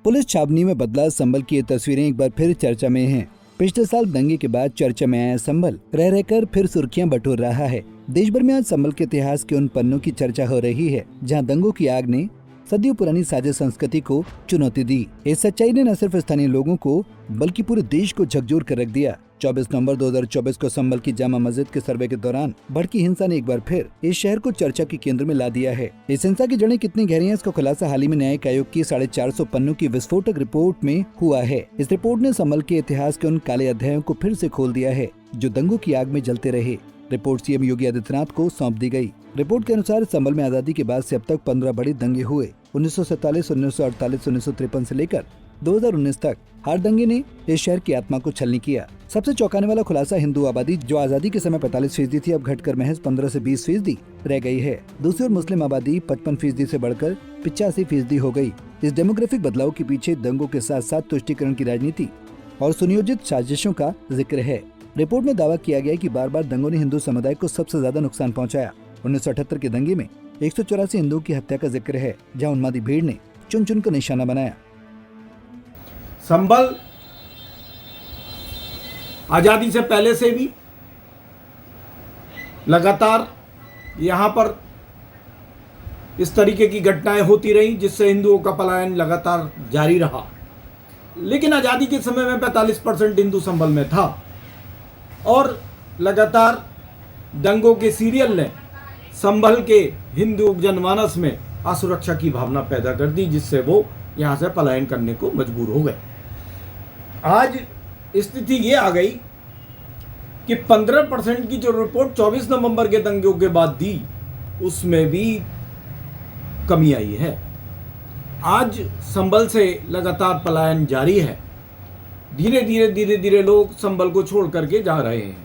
Police छावनी में बदला संभल की ये तस्वीरें एक बार फिर चर्चा में हैं। पिछले साल दंगे के बाद चर्चा में आया संभल रह रहकर फिर सुर्खियां बटोर रहा है। देश भर में आज संभल के इतिहास के उन पन्नों की चर्चा हो रही है जहां दंगों की आग ने सदियों पुरानी साजिश संस्कृति को चुनौती दी। इस सच्चाई ने न सिर्फ स्थानीय लोगों को बल्कि पूरे देश को झकझोर कर रख दिया। 24 नवंबर 2024 को संभल की जामा मस्जिद के सर्वे के दौरान भड़की हिंसा ने एक बार फिर इस शहर को चर्चा के केंद्र में ला दिया है। इस हिंसा की जड़ें कितनी गहरी हैं, इसका खुलासा हाल ही में न्यायिक आयोग की 450 पन्नों की विस्फोटक रिपोर्ट में हुआ है। इस रिपोर्ट ने संभल के इतिहास के उन काले अध्यायों को फिर से खोल दिया है जो दंगों की आग में जलते रहे। रिपोर्ट सीएम योगी आदित्यनाथ को सौंप दी गई। रिपोर्ट के अनुसार संभल में आजादी के बाद से अब तक 15 बड़े दंगे हुए। 1947, 1948, 1953 से लेकर 2019 तक हर दंगे ने इस शहर की आत्मा को छलनी किया। सबसे चौंकाने वाला खुलासा हिंदू आबादी जो आजादी के समय 45% थी, अब घटकर महज 15 से 20% रह गई है। दूसरी ओर मुस्लिम आबादी 55% से बढ़कर 85% हो गई। इस डेमोग्राफिक बदलाव के पीछे दंगों के साथ साथ तुष्टीकरण की राजनीति और सुनियोजित साजिशों का जिक्र है। रिपोर्ट में दावा किया गया कि बार बार दंगों ने हिंदू समुदाय को सबसे ज्यादा नुकसान पहुंचाया। 1978 के दंगे में 184 हिंदुओं की हत्या का जिक्र है, जहां उन्मादी भीड़ ने चुन चुन कर निशाना बनाया। संभल आजादी से पहले से भी लगातार यहाँ पर इस तरीके की घटनाएं होती रही, जिससे हिंदुओं का पलायन लगातार जारी रहा। लेकिन आजादी के समय में 45% हिंदू संभल में था और लगातार दंगों के सीरियल ने संभल के हिंदू जनमानस में असुरक्षा की भावना पैदा कर दी, जिससे वो यहाँ से पलायन करने को मजबूर हो गए। आज स्थिति ये आ गई कि 15% की जो रिपोर्ट 24 नवंबर के दंगों के बाद दी, उसमें भी कमी आई है। आज संभल से लगातार पलायन जारी है। धीरे धीरे लोग संभल को छोड़ करके जा रहे हैं।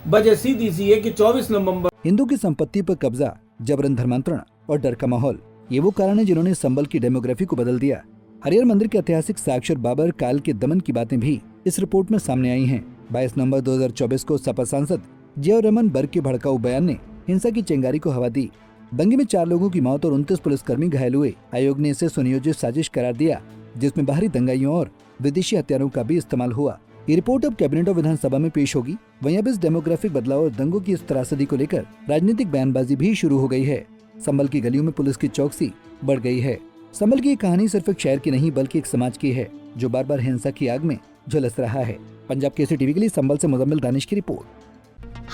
वजह सीधी सी है कि 24 नवंबर हिंदू की संपत्ति पर कब्जा, जबरन धर्मांतरण और डर का माहौल, ये वो कारण है जिन्होंने संभल की डेमोग्राफी को बदल दिया। हरिहर मंदिर के ऐतिहासिक साक्षर बाबर काल के दमन की बातें भी इस रिपोर्ट में सामने आई हैं। 22 नवंबर 2024 को सपा सांसद जियाउर-रहमान बर्क के भड़काऊ बयान ने हिंसा की चिंगारी को हवा दी। दंगे में 4 लोगों की मौत और 29 पुलिसकर्मी घायल हुए। आयोग ने इसे सुनियोजित साजिश करार दिया, जिसमें बाहरी दंगाइयों और विदेशी हथियारों का भी इस्तेमाल हुआ। ये रिपोर्ट अब कैबिनेट और विधानसभा में पेश होगी। वहीं अब इस डेमोग्राफिक बदलाव और दंगों की इस त्रासदी को लेकर राजनीतिक बयानबाजी भी शुरू हो गई है। संभल की गलियों में पुलिस की चौकसी बढ़ गई है। संभल की कहानी सिर्फ एक शहर की नहीं बल्कि एक समाज की है जो बार बार हिंसा की आग में झुलस रहा है। पंजाब केसरी टीवी के लिए संभल से मुजम्मिल दानिश की रिपोर्ट।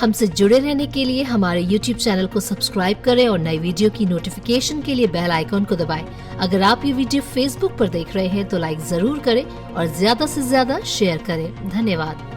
हमसे जुड़े रहने के लिए हमारे YouTube चैनल को सब्सक्राइब करें और नई वीडियो की नोटिफिकेशन के लिए बेल आइकॉन को दबाएं। अगर आप ये वीडियो Facebook पर देख रहे हैं तो लाइक जरूर करें और ज्यादा से ज्यादा शेयर करें। धन्यवाद।